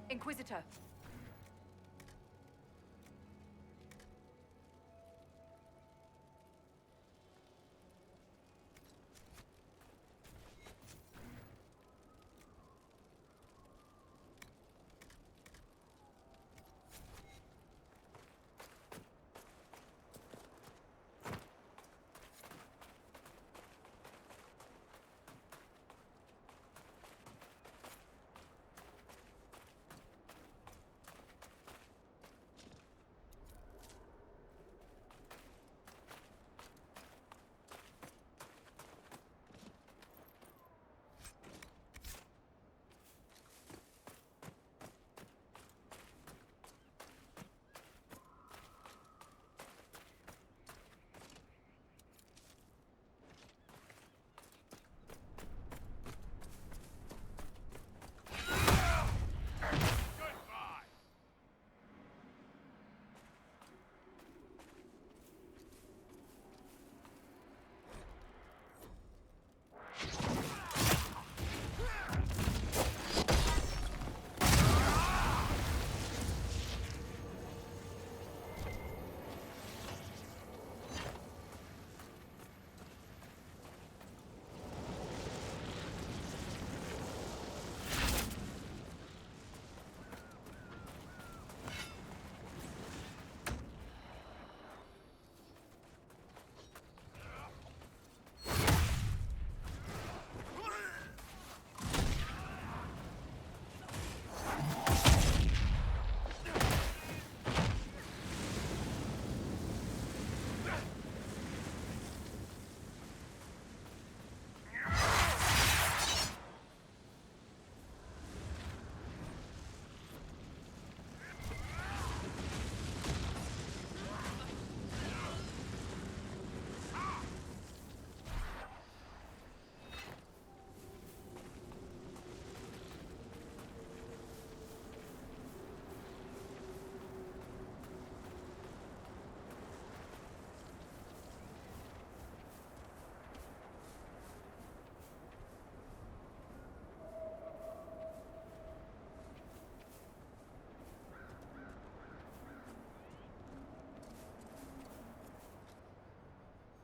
Inquisitor.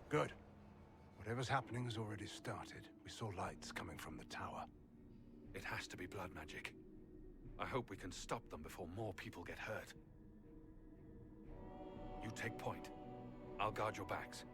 Good. Whatever's happening has already started. We saw lights coming from the tower. It has to be blood magic. I hope we can stop them before more people get hurt. You take point. I'll guard your backs.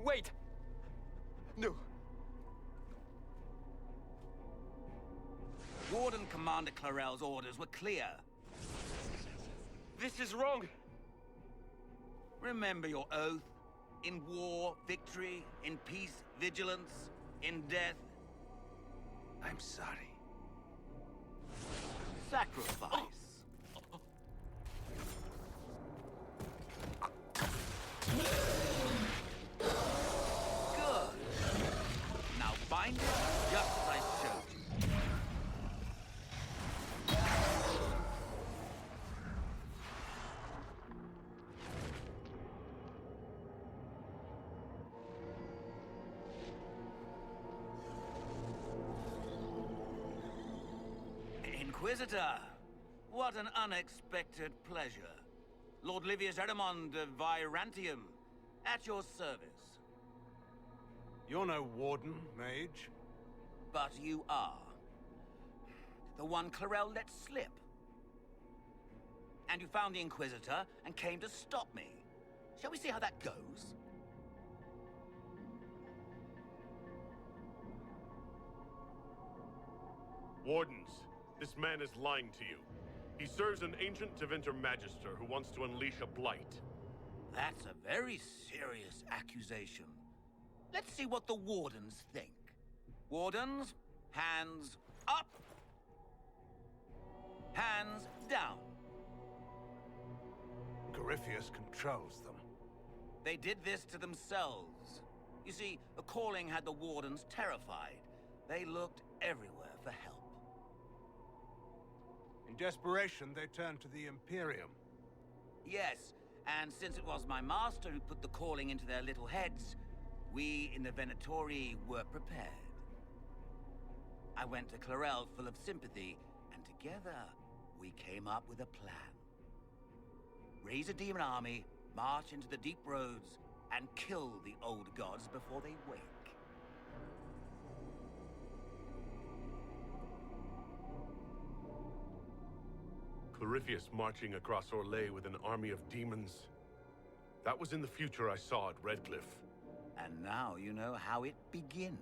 Wait! No. Warden Commander Clarel's orders were clear. This is wrong! Remember your oath. In war, victory. In peace, vigilance. In death, I'm sorry. sacrifice. Good. Now bind it just as I showed you. Inquisitor, what an unexpected pleasure. Lord Livius Erimond of Virantium, at your service. You're no warden, mage. But you are. The one Clarel let slip. And you found the Inquisitor and came to stop me. Shall we see how that goes? Wardens, this man is lying to you. He serves an ancient Tevinter Magister who wants to unleash a blight. That's a very serious accusation. Let's see what the Wardens think. Wardens, hands up. Hands down. Corypheus controls them. They did this to themselves. You see, the calling had the Wardens terrified. They looked everywhere for help. In desperation, they turned to the Imperium. Yes, and since it was my master who put the calling into their little heads, we in the Venatori were prepared. I went to Clarel full of sympathy, and together we came up with a plan. Raise a demon army, march into the deep roads, and kill the old gods before they wake. Corypheus marching across Orlais with an army of demons. That was in the future I saw at Redcliffe. And now you know how it begins.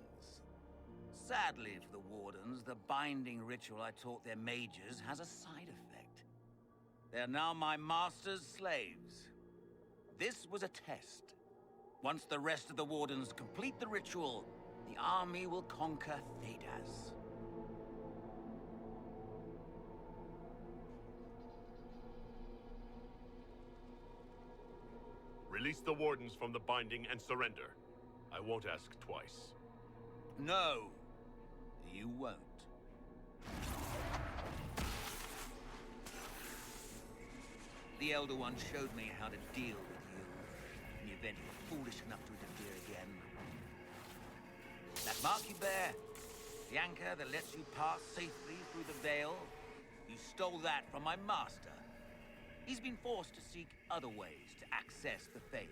Sadly for the Wardens, the binding ritual I taught their mages has a side effect. They're now my master's slaves. This was a test. Once the rest of the Wardens complete the ritual, the army will conquer Thedas. Release the Wardens from the binding and surrender. I won't ask twice. No, you won't. The Elder One showed me how to deal with you in the event you were foolish enough to interfere again. That mark you bear, the anchor that lets you pass safely through the veil, you stole that from my master. He's been forced to seek other ways to access the Fade.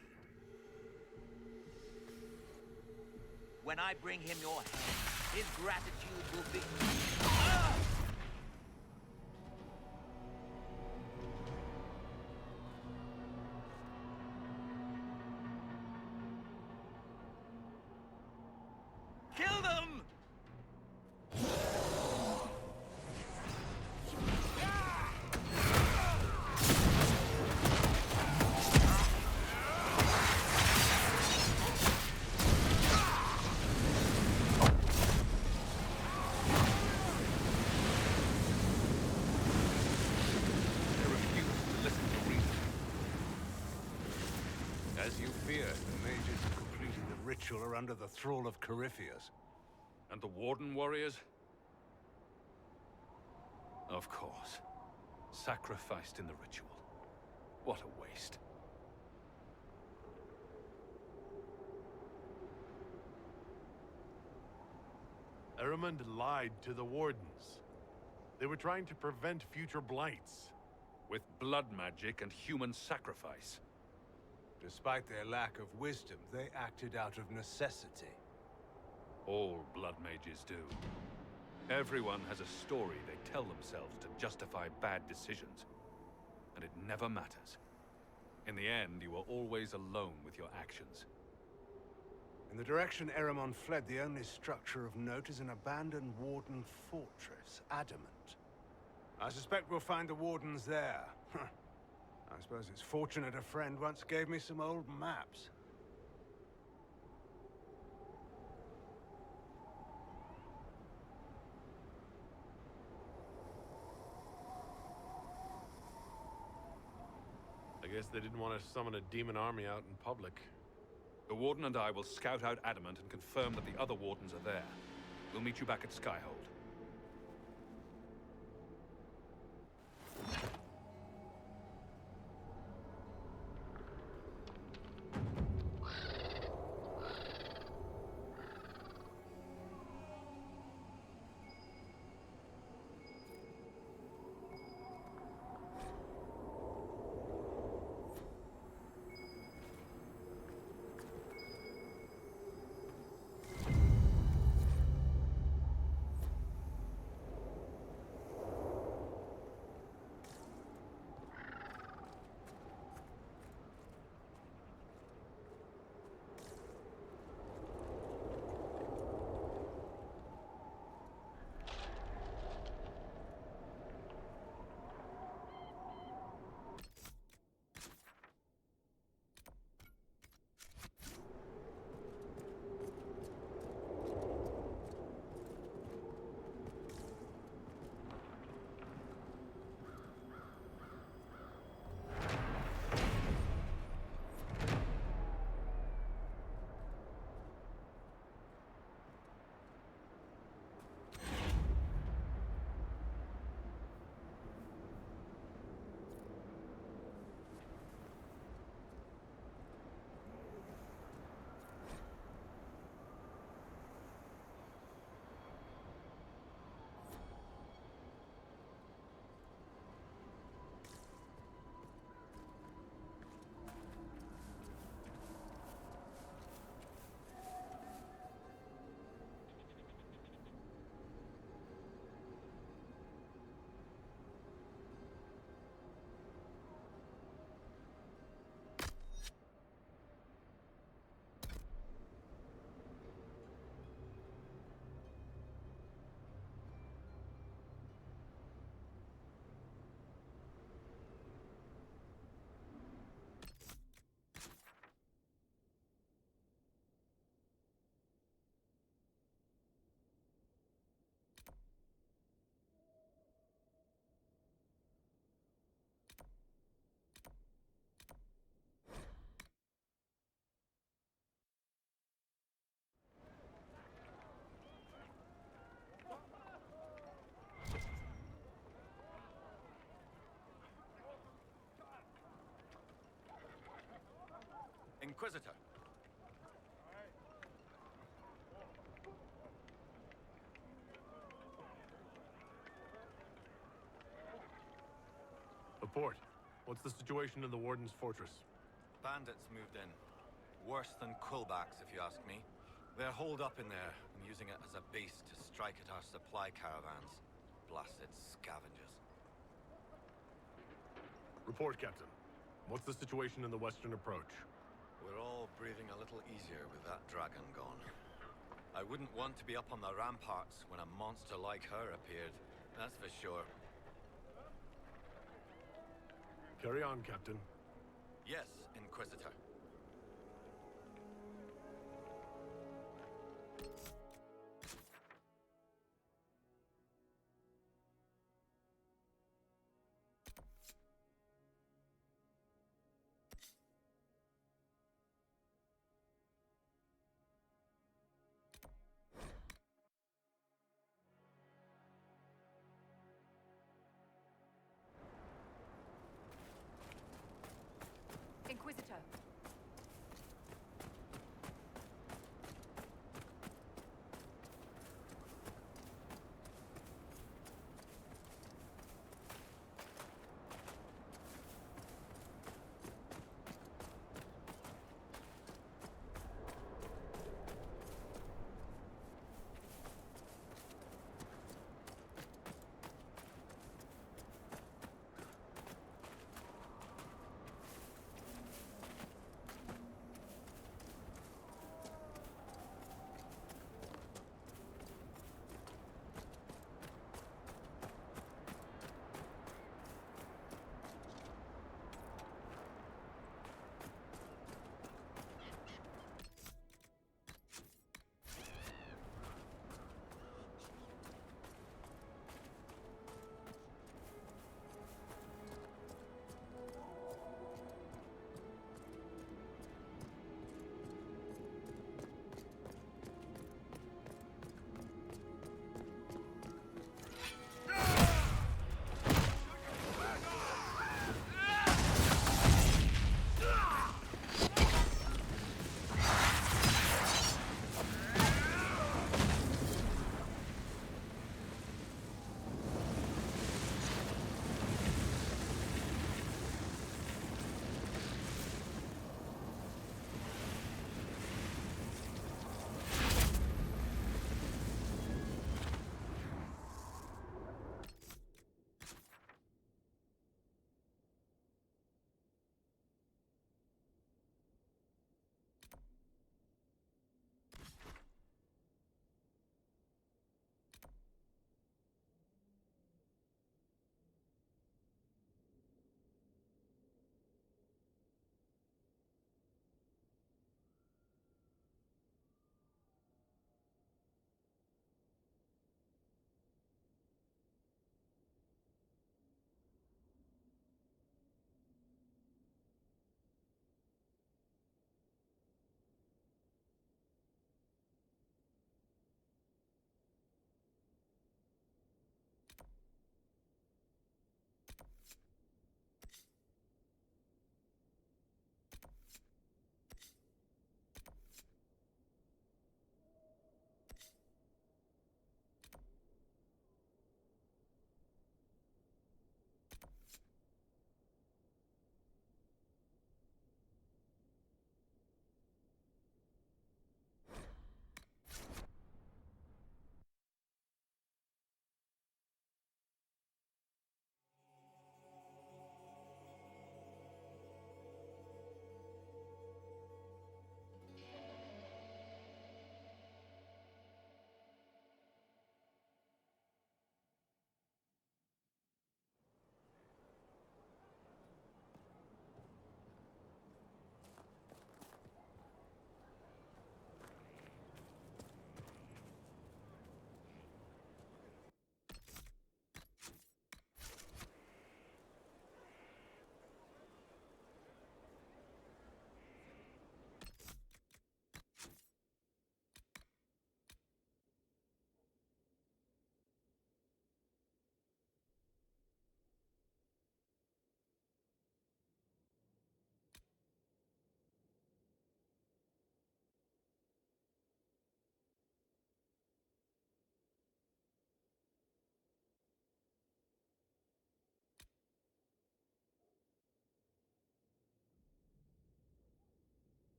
When I bring him your head, his gratitude will be... Ah! Kill them! As you feared, the mages who completed the ritual are under the thrall of Corypheus. And the Warden warriors? Of course. Sacrificed in the ritual. What a waste. Eramund lied to the Wardens. They were trying to prevent future blights. With blood magic and human sacrifice. Despite their lack of wisdom, they acted out of necessity. All blood mages do. Everyone has a story they tell themselves to justify bad decisions. And it never matters. In the end, you are always alone with your actions. In the direction Eramon fled, the only structure of note is an abandoned Warden fortress, Adamant. I suspect we'll find the Wardens there. I suppose it's fortunate a friend once gave me some old maps. I guess they didn't want to summon a demon army out in public. The Warden and I will scout out Adamant and confirm that the other Wardens are there. We'll meet you back at Skyhold. Inquisitor. Report. What's the situation in the Warden's fortress? Bandits moved in. Worse than Quillbacks, if you ask me. They're holed up in there and using it as a base to strike at our supply caravans. Blasted scavengers. Report, Captain. What's the situation in the western approach? We're all breathing a little easier with that dragon gone. I wouldn't want to be up on the ramparts when a monster like her appeared, that's for sure. Carry on, Captain. Yes, Inquisitor. Inquisitor.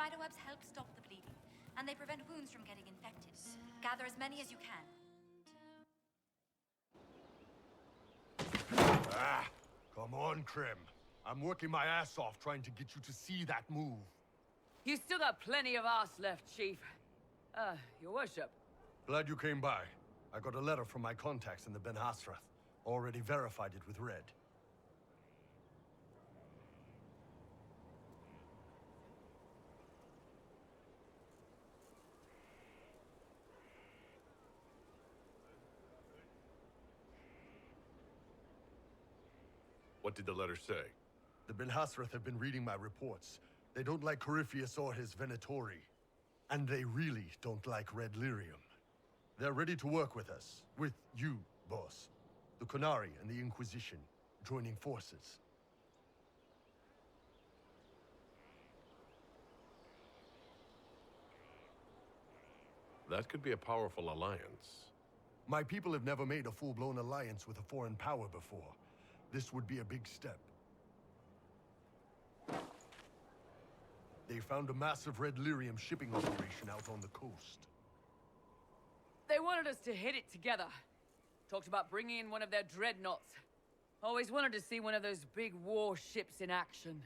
spiderwebs help stop the bleeding, and they prevent wounds from getting infected. Gather as many as you can. Ah, come on, Krim. I'm working my ass off trying to get you to see that move. You still got plenty of arse left, Chief. Your worship. Glad you came by. I got a letter from my contacts in the Ben Hasrath. Already verified it with Red. What did the letter say? The Ben Hasrath have been reading my reports. They don't like Corypheus or his Venatori. And they really don't like Red Lyrium. They're ready to work with us. With you, boss. The Qunari and the Inquisition, joining forces. That could be a powerful alliance. My people have never made a full-blown alliance with a foreign power before. This would be a big step. They found a massive Red Lyrium shipping operation out on the coast. They wanted us to hit it together. Talked about bringing in one of their dreadnoughts. Always wanted to see one of those big warships in action.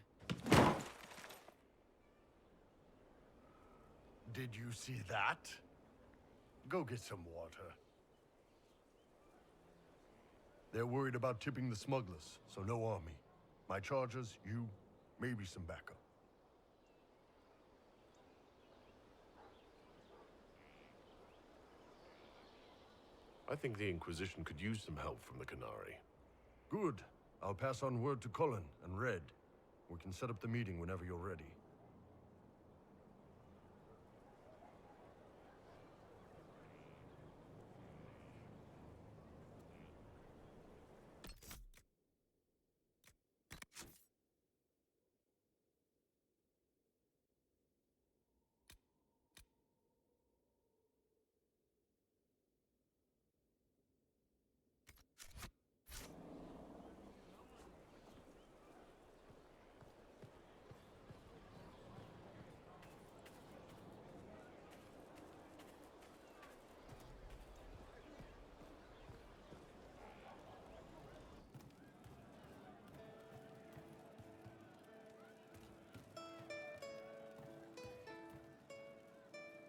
Did you see that? Go get some water. They're worried about tipping the smugglers, so no army. My chargers, you, maybe some backup. I think the Inquisition could use some help from the Qunari. Good. I'll pass on word to Cullen and Red. We can set up the meeting whenever you're ready.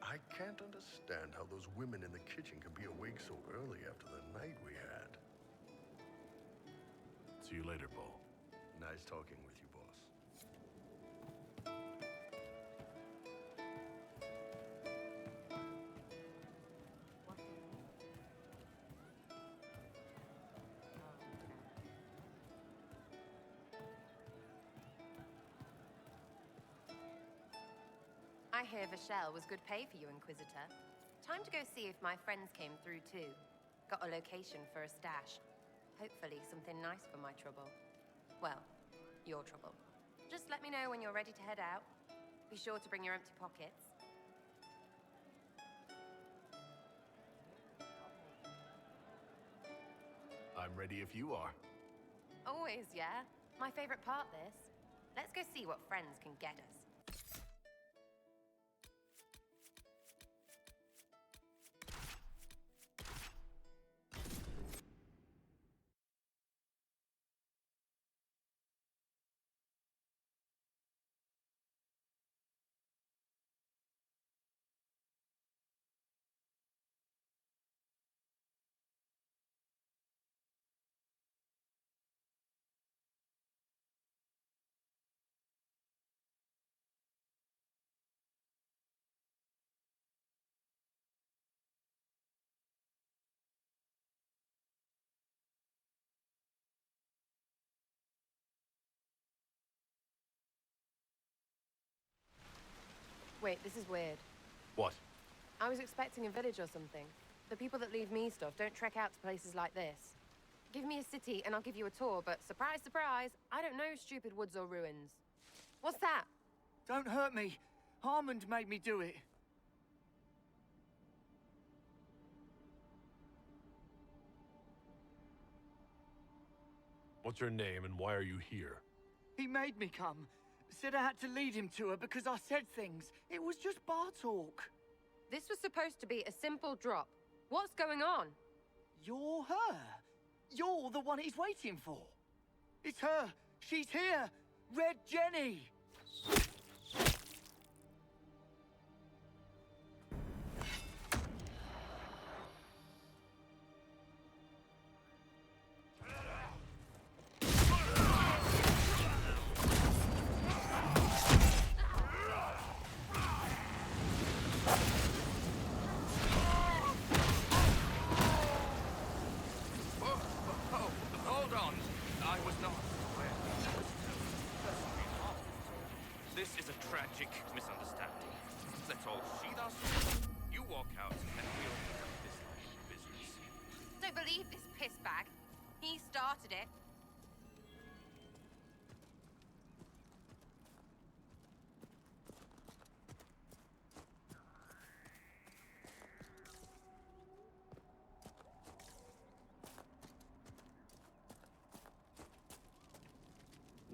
I can't understand how those women in the kitchen could be awake so early after the night we had. See you later, Paul. Nice talking with you, boss. I hear Vashel was good pay for you, Inquisitor. Time to go see if my friends came through too. Got a location for a stash. Hopefully something nice for my trouble. Well, your trouble. Just let me know when you're ready to head out. Be sure to bring your empty pockets. I'm ready if you are. Always, yeah? My favorite part, this. Let's go see what friends can get us. Wait, this is weird. What? I was expecting a village or something. The people that leave me stuff don't trek out to places like this. Give me a city and I'll give you a tour, but surprise, surprise, I don't know stupid woods or ruins. What's that? Don't hurt me. Harmond made me do it. What's your name and why are you here? He made me come. Said I had to lead him to her because I said things. It was just bar talk. This was supposed to be a simple drop. What's going on? You're her. You're the one he's waiting for. It's her. She's here. Red Jenny. Hold on. I was not aware. This is a tragic misunderstanding. Let's all sheathe our swords. You walk out, and we'll pick up this line of business. Don't believe this piss bag. He started it.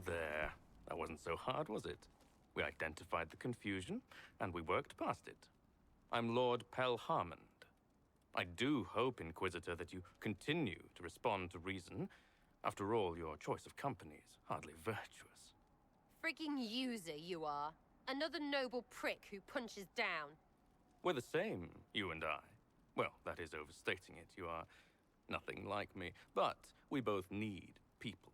There. That wasn't so hard, was it? We identified the confusion, and we worked past it. I'm Lord Pelharmond. I do hope, Inquisitor, that you continue to respond to reason. After all, your choice of company is hardly virtuous. Frigging user, you are. Another noble prick who punches down. We're the same, you and I. Well, that is overstating it. You are nothing like me. But we both need people.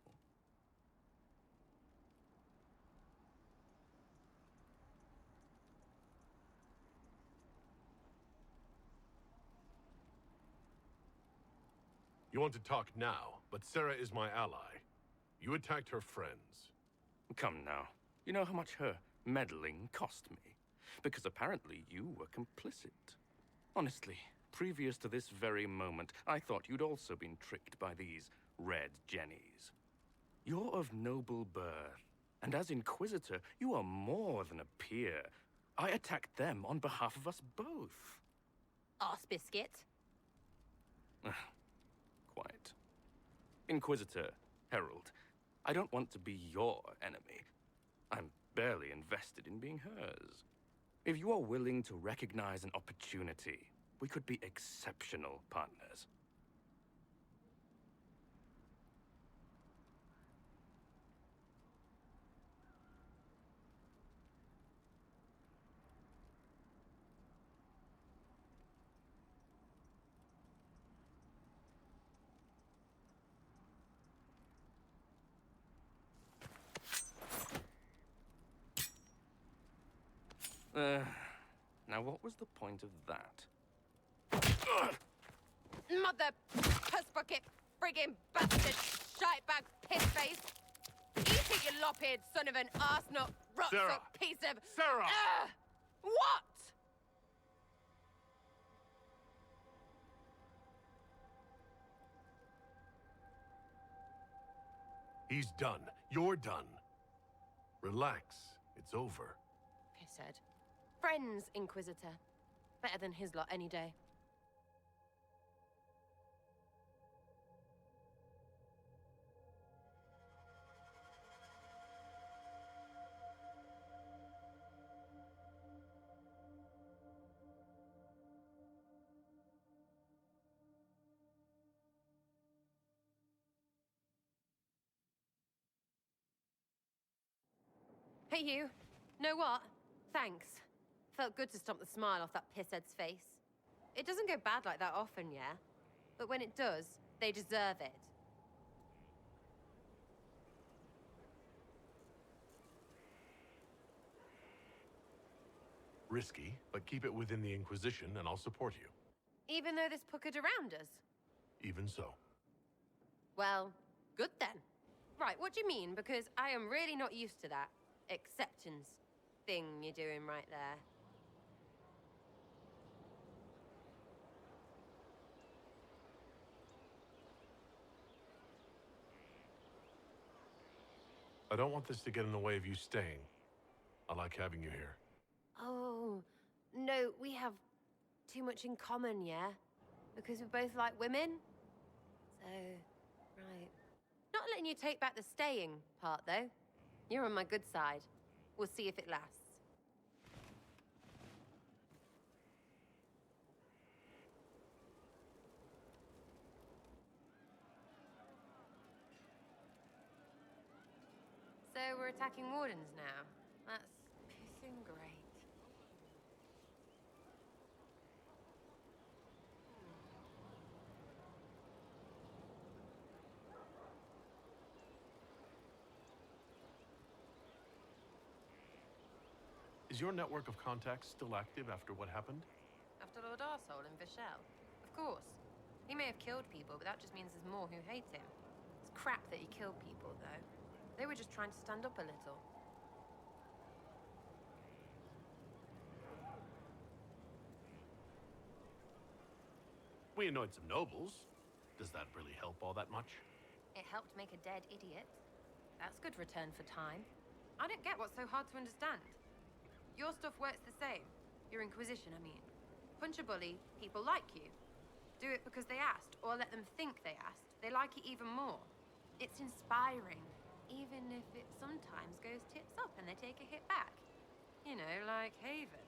You want to talk now, but Sarah is my ally. You attacked her friends. Come now. You know how much her meddling cost me? Because apparently you were complicit. Honestly, previous to this very moment, I thought you'd also been tricked by these Red Jennies. You're of noble birth, and as Inquisitor, you are more than a peer. I attacked them on behalf of us both. Arse biscuit. Quite. Inquisitor, Herald, I don't want to be your enemy. I'm barely invested in being hers. If you are willing to recognize an opportunity, we could be exceptional partners. Now what was the point of that? Mother puss bucket, friggin' bastard, shitebag, piss-face. Eat it, you lop-eared son of an arsenal, Sarah! rot-suck piece of... Sarah! What? He's done. You're done. Relax. It's over. Pisshead. Friends, Inquisitor. Better than his lot any day. Hey, you. Know what? Thanks. Felt good to stomp the smile off that pisshead's face. It doesn't go bad like that often, yeah? But when it does, they deserve it. Risky, but keep it within the Inquisition and I'll support you. Even though this puckered around us? Even so. Well, good then. Right, what do you mean? Because I am really not used to that acceptance thing you're doing right there. I don't want this to get in the way of you staying. I like having you here. Oh, no, we have too much in common, yeah? Because we both like women? So, right. Not letting you take back the staying part, though. You're on my good side. We'll see if it lasts. So we're attacking wardens now. That's pissing great. Is your network of contacts still active after what happened? After Lord Arsehole and Vishal? Of course. He may have killed people, but that just means there's more who hate him. It's crap that he killed people, though. They were just trying to stand up a little. We annoyed some nobles. Does that really help all that much? It helped make a dead idiot. That's good return for time. I don't get what's so hard to understand. Your stuff works the same. Your Inquisition, I mean. Punch a bully, people like you. Do it because they asked, or let them think they asked. They like it even more. It's inspiring, even if it sometimes goes tits up and they take a hit back. You know, like Haven.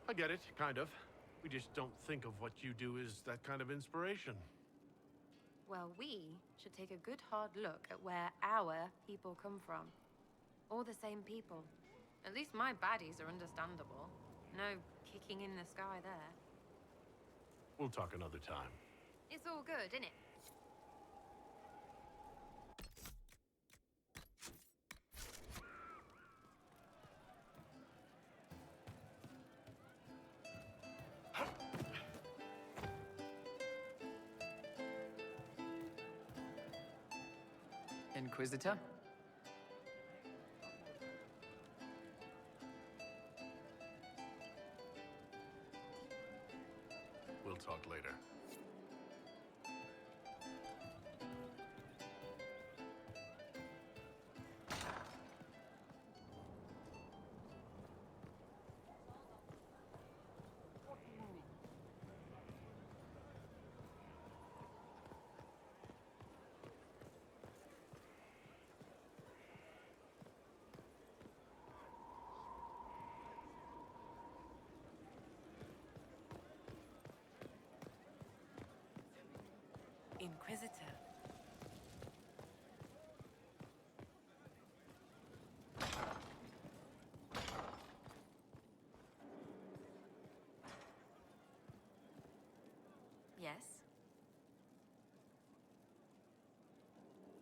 I get it, kind of. We just don't think of what you do as that kind of inspiration. Well, we should take a good hard look at where our people come from. All the same people. At least my baddies are understandable. No kicking in the sky there. We'll talk another time. It's all good, isn't it? Inquisitor? We'll talk later. Inquisitor. Yes?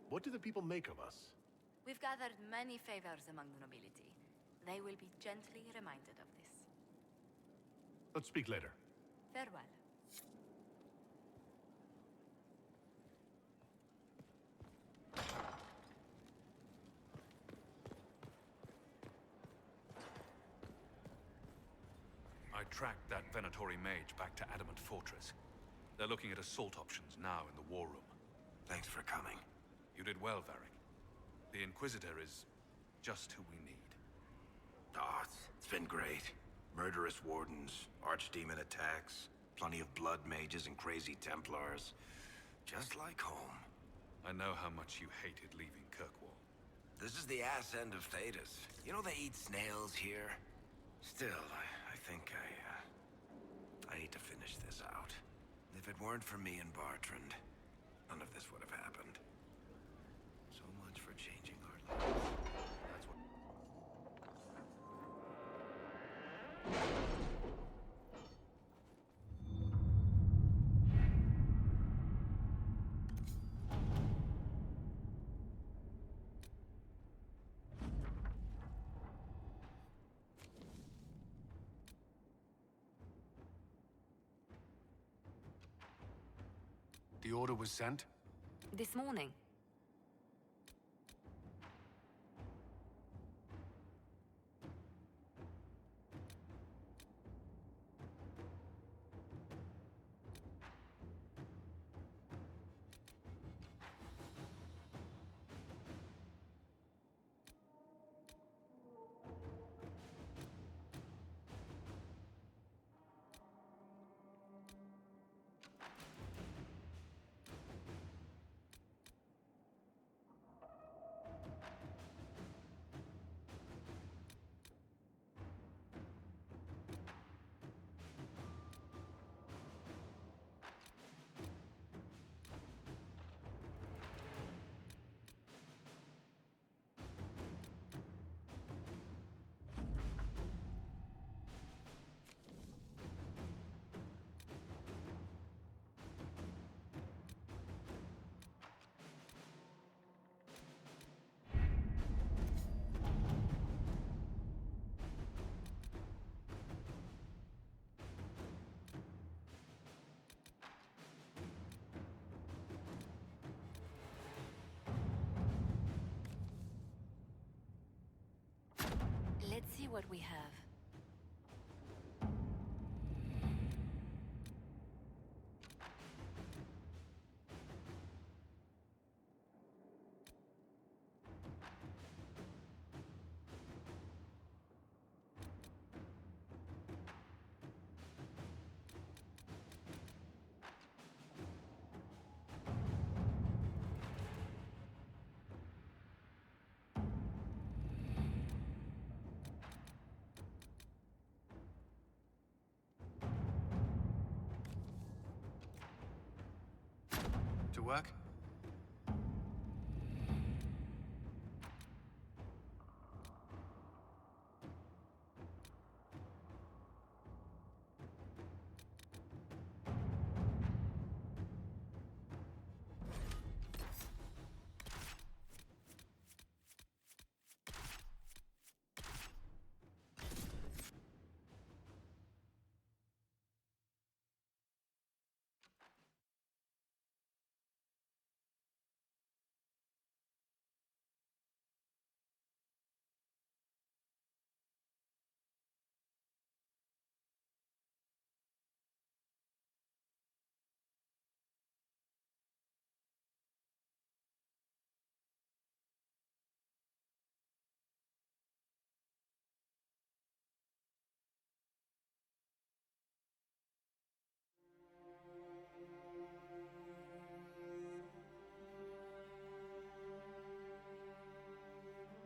What do the people make of us? We've gathered many favors among the nobility. They will be gently reminded of this. Let's speak later. Farewell. I tracked that Venatori mage back to Adamant Fortress. They're looking at assault options now in the war room. Thanks for coming. You did well, Varric. The Inquisitor is just who we need. Oh, it's been great. Murderous wardens, archdemon attacks, plenty of blood mages and crazy Templars. Just like home. I know how much you hated leaving Kirkwall. This is the ass end of Thetis. You know they eat snails here? Still, I think I need to finish this out. If it weren't for me and Bartrand, none of this would have happened. So much for changing our lives. That's what... The order was sent? This morning. what we have. To work?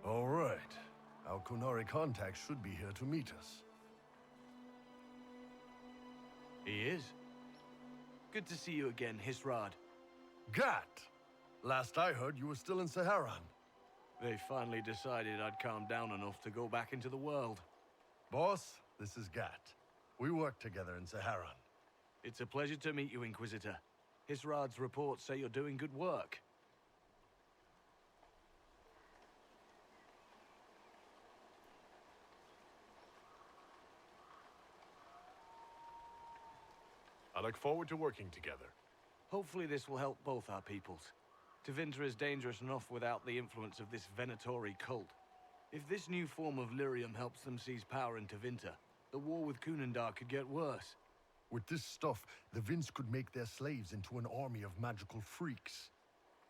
All right. Our Kunari contact should be here to meet us. He is. Good to see you again, Hisrad. Gat! Last I heard, you were still in Saharan. They finally decided I'd calmed down enough to go back into the world. Boss, this is Gat. We work together in Saharan. It's a pleasure to meet you, Inquisitor. Hisrad's reports say you're doing good work. I look forward to working together. Hopefully this will help both our peoples. Tevinter is dangerous enough without the influence of this Venatori cult. If this new form of lyrium helps them seize power in Tevinter, the war with Kunandar could get worse. With this stuff, the Vince could make their slaves into an army of magical freaks.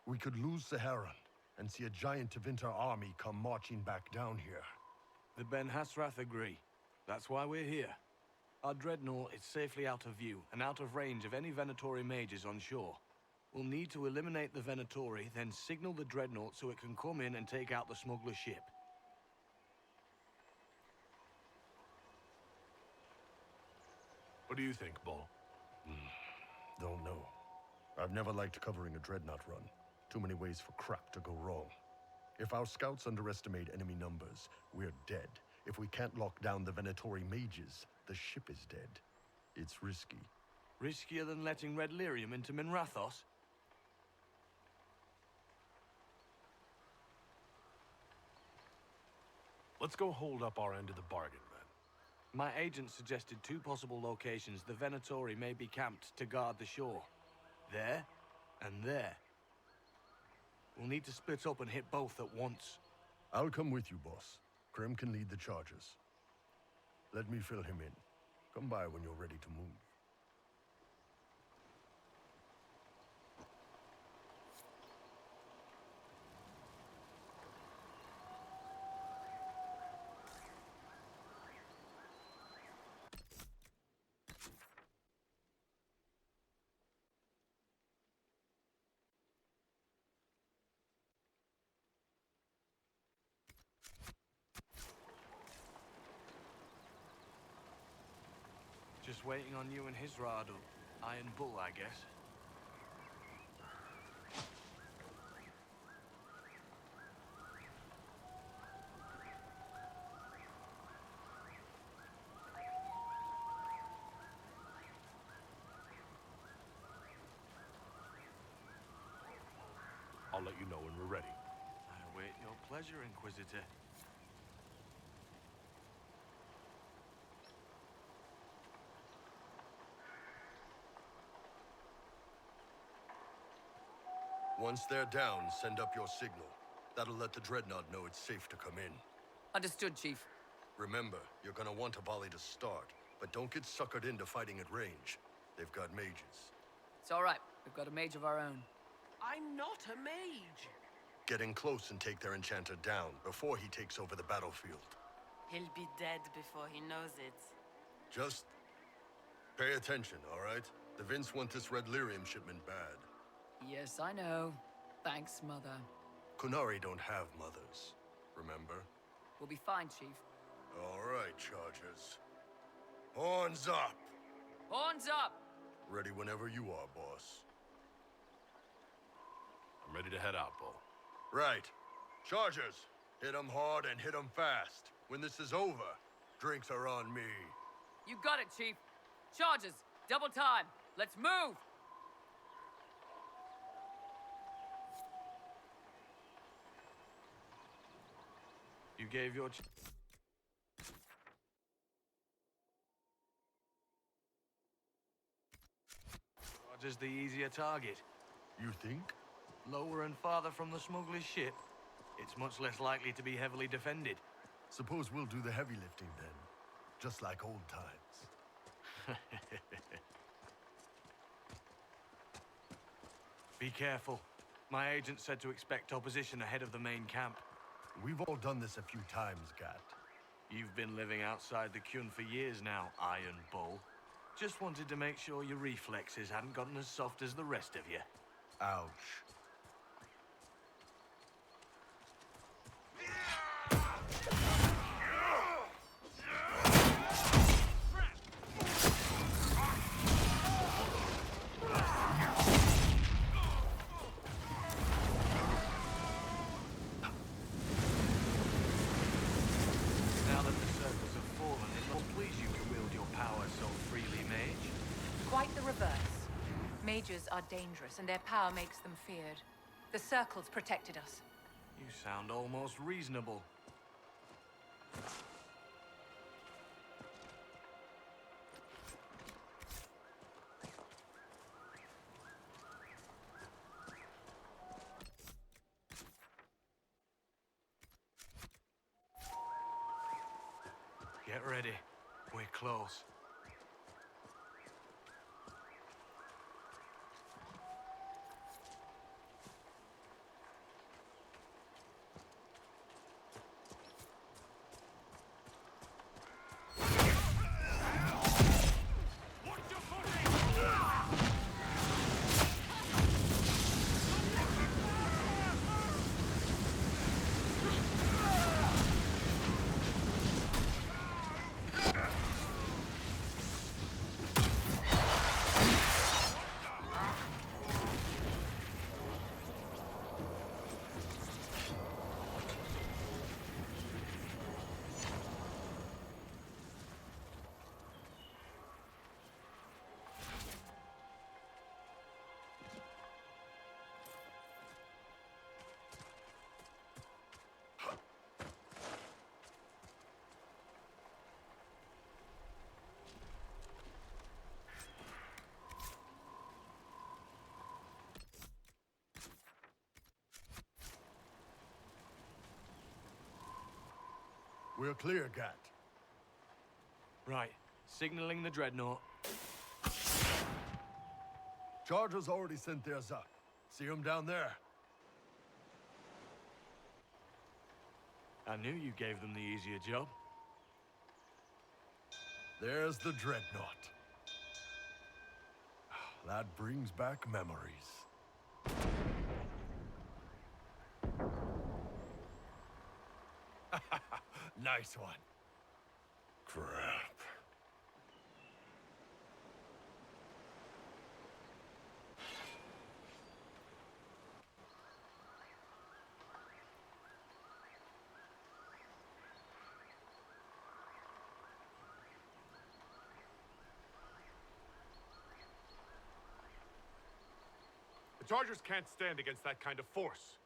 We could lose Saharan and see a giant Tevinter army come marching back down here. The Ben Hasrath agree. That's why we're here. Our dreadnought is safely out of view and out of range of any Venatori mages on shore. We'll need to eliminate the Venatori, then signal the dreadnought so it can come in and take out the smuggler ship. What do you think, Bull? Don't know. I've never liked covering a dreadnought run. Too many ways for crap to go wrong. If our scouts underestimate enemy numbers, we're dead. If we can't lock down the Venatori mages, the ship is dead. It's risky. Riskier than letting Red Lyrium into Minrathos? Let's go hold up our end of the bargain, then. My agent suggested two possible locations the Venatori may be camped to guard the shore. There, and there. We'll need to split up and hit both at once. I'll come with you, boss. Krem can lead the charges. Let me fill him in. Come by when you're ready to move. Just waiting on you and Hisrad, or Iron Bull, I guess. I'll let you know when we're ready. I await your pleasure, Inquisitor. Once they're down, send up your signal. That'll let the dreadnought know it's safe to come in. Understood, Chief. Remember, you're gonna want a volley to start, but don't get suckered into fighting at range. They've got mages. It's all right. We've got a mage of our own. I'm not a mage. Get in close and take their enchanter down before he takes over the battlefield. He'll be dead before he knows it. Just pay attention, all right? The Vince want this red lyrium shipment bad. Yes, I know. Thanks, Mother. Kunari don't have mothers, remember? We'll be fine, Chief. All right, Chargers. Horns up! Horns up! Ready whenever you are, boss. I'm ready to head out, Bull. Right. Chargers, hit 'em hard and hit 'em fast. When this is over, drinks are on me. You got it, Chief. Charges, double time. Let's move! You gave your... Charges the easier target. You think? Lower and farther from the smuggler's ship, it's much less likely to be heavily defended. Suppose we'll do the heavy lifting then. Just like old times. Be careful. My agent said to expect opposition ahead of the main camp. We've all done this a few times, Gat. You've been living outside the Kyun for years now, Iron Bull. Just wanted to make sure your reflexes hadn't gotten as soft as the rest of you. Ouch. Now that the circles have fallen, it will please you to wield your power so freely, mage. Quite the reverse. Mages are dangerous, and their power makes them feared. The circles protected us. You sound almost reasonable. Get ready. We're close. We're clear, Gat. Right. Signaling the dreadnought. Chargers already sent theirs up. See them down there? I knew you gave them the easier job. There's the dreadnought. That brings back memories. Nice one. Crap. The Chargers can't stand against that kind of force.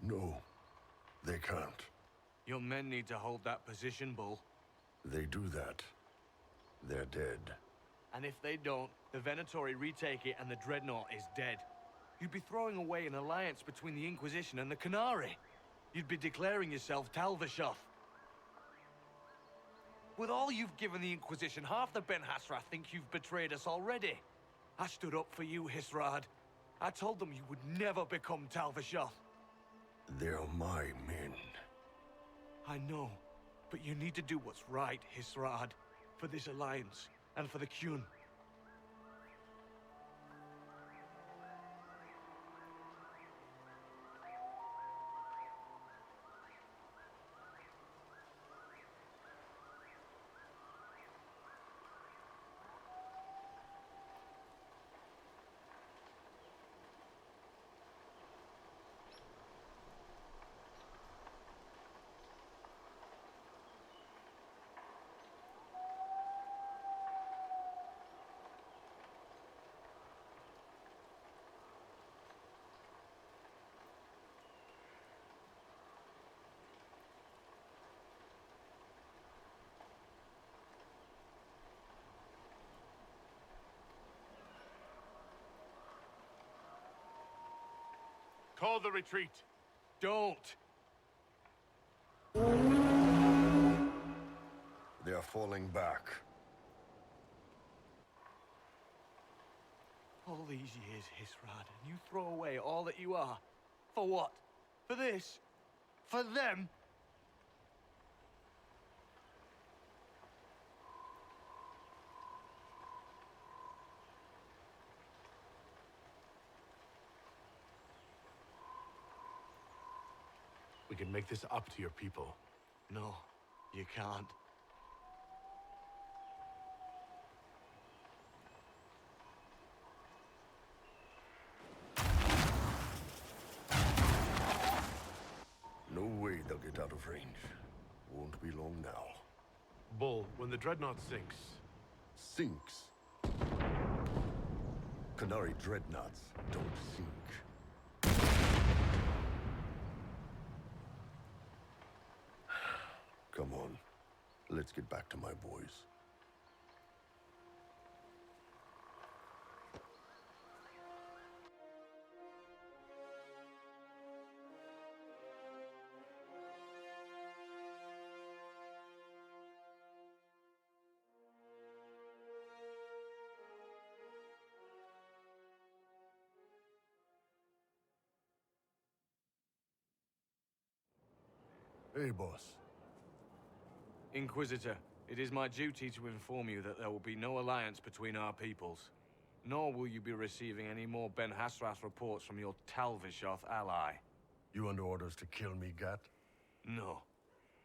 No, they can't. Your men need to hold that position, Bull. They do that. They're dead. And if they don't, the Venatori retake it and the Dreadnought is dead. You'd be throwing away an alliance between the Inquisition and the Canary. You'd be declaring yourself Talvashoth. With all you've given the Inquisition, half the Ben Hasrath think you've betrayed us already. I stood up for you, Hisrad. I told them you would never become Tal-Vashoth. They're my men. I know, but you need to do what's right, Hisrad. For this alliance, and for the Qun. Call the retreat. Don't! They're falling back. All these years, Hisrad, and you throw away all that you are. For what? For this? For them? We can make this up to your people. No, you can't. No way they'll get out of range. Won't be long now. Bull, when the Dreadnought sinks... Sinks? Qunari dreadnoughts don't sink. Come on. Let's get back to my boys. Hey, boss. Inquisitor, it is my duty to inform you that there will be no alliance between our peoples. Nor will you be receiving any more Ben Hasrath reports from your Tal-Vashoth ally. You under orders to kill me, Gat? No.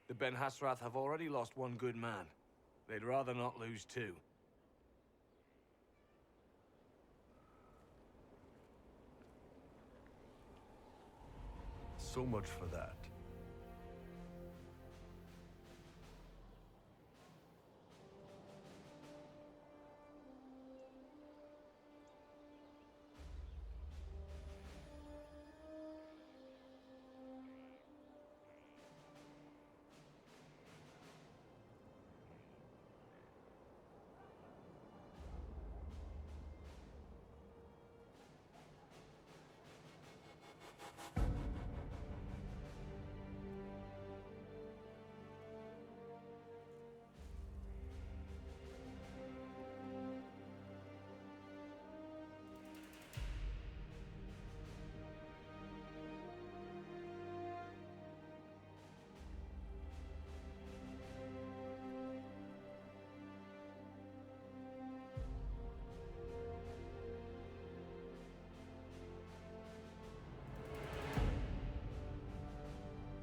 The Ben Hasrath have already lost one good man. They'd rather not lose two. So much for that.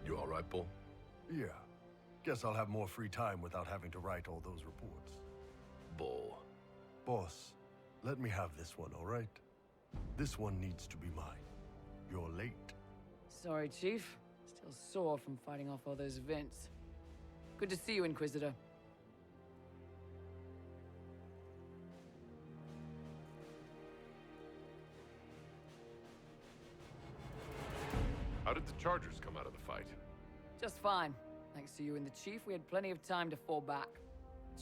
You all right, Bull? Yeah. Guess I'll have more free time without having to write all those reports. Bull. Boss, let me have this one, all right? This one needs to be mine. You're late. Sorry, Chief. Still sore from fighting off all those vents. Good to see you, Inquisitor. How did the Chargers come out of the fight? Just fine. Thanks to you and the Chief, we had plenty of time to fall back.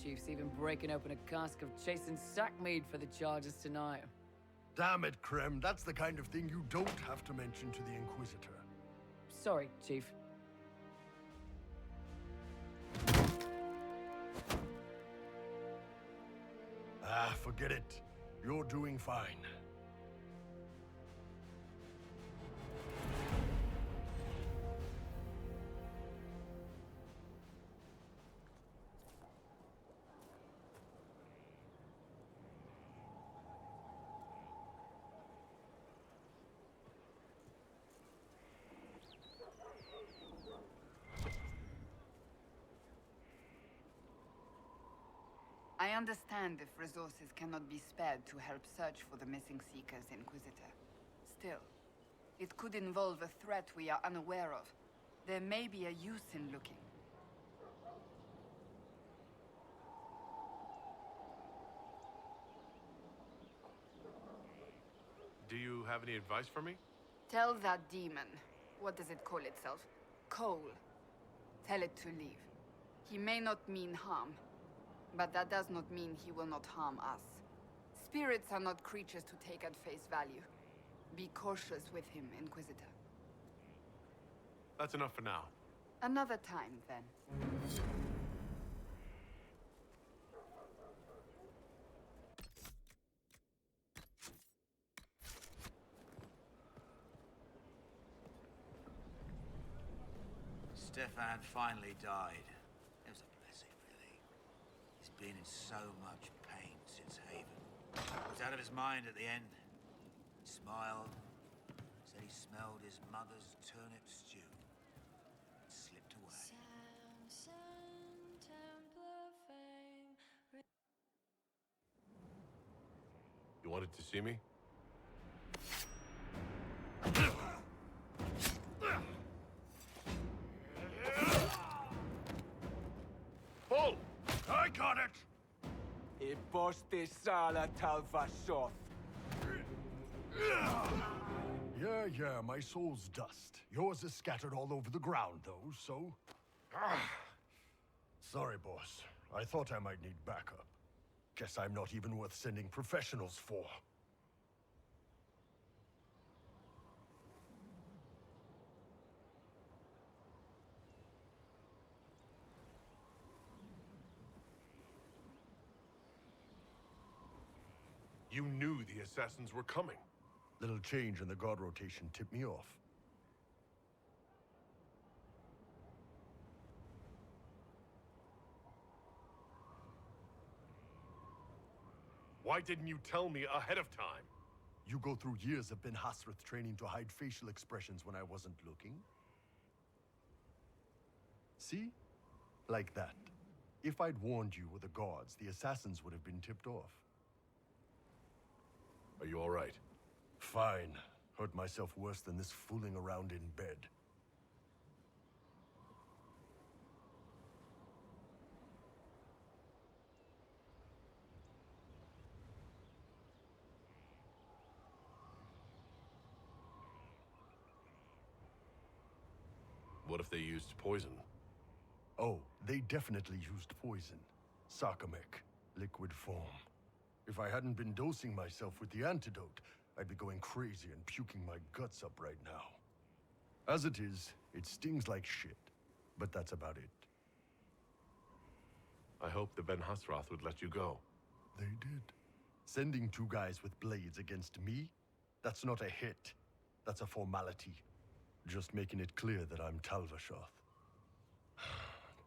Chief's even breaking open a cask of chasing sack mead for the Chargers tonight. Damn it, Krem. That's the kind of thing you don't have to mention to the Inquisitor. Sorry, Chief. Ah, forget it. You're doing fine. I understand if resources cannot be spared to help search for the missing Seekers, Inquisitor. Still, it could involve a threat we are unaware of. There may be a use in looking. Do you have any advice for me? Tell that demon, what does it call itself? Cole. Tell it to leave. He may not mean harm, but that does not mean he will not harm us. Spirits are not creatures to take at face value. Be cautious with him, Inquisitor. That's enough for now. Another time, then. Stefan finally died. It was a blessing, really. He's been in so much pain since Haven. He was out of his mind at the end. He smiled, said he smelled his mother's turnip stew, and slipped away. You wanted to see me? Pull! I got it! E posti sala talvashoth. Yeah, my soul's dust. Yours is scattered all over the ground, though, so... Sorry, boss. I thought I might need backup. Guess I'm not even worth sending professionals for. You knew the assassins were coming. Little change in the guard rotation tipped me off. Why didn't you tell me ahead of time? You go through years of Ben Hasrith training to hide facial expressions when I wasn't looking? See? Like that. If I'd warned you or the guards, the assassins would have been tipped off. Are you all right? Fine. Hurt myself worse than this fooling around in bed. What if they used poison? Oh, they definitely used poison. Sarcomec. Liquid form. If I hadn't been dosing myself with the antidote, I'd be going crazy and puking my guts up right now. As it is, it stings like shit. But that's about it. I hope the Ben Hasrath would let you go. They did. Sending 2 guys with blades against me? That's not a hit. That's a formality. Just making it clear that I'm Talvashoth.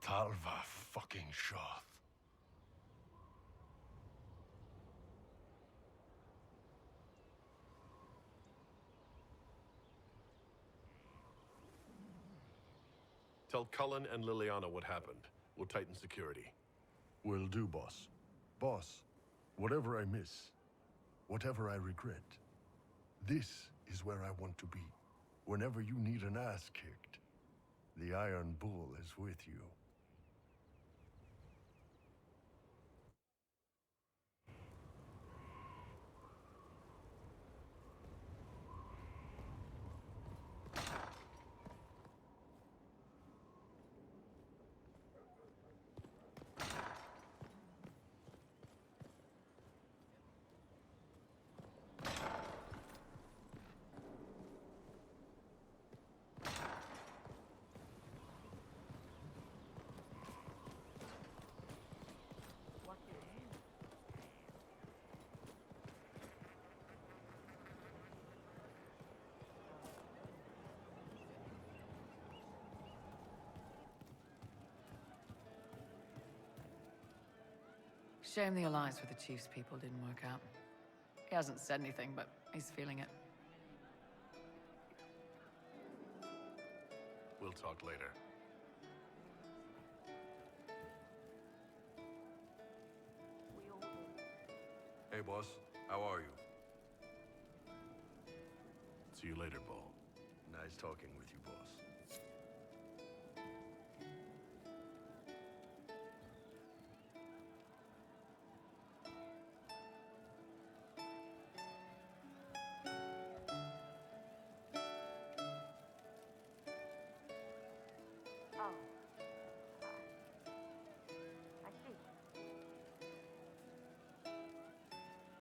Talva fucking Shoth. Tell Cullen and Liliana what happened. We'll tighten security. Will do, boss. Boss, whatever I miss, whatever I regret, this is where I want to be. Whenever you need an ass kicked, the Iron Bull is with you. Shame the alliance with the Chief's people didn't work out. He hasn't said anything, but he's feeling it. We'll talk later. Hey, boss. How are you? See you later, Ball. Nice talking with you, boss.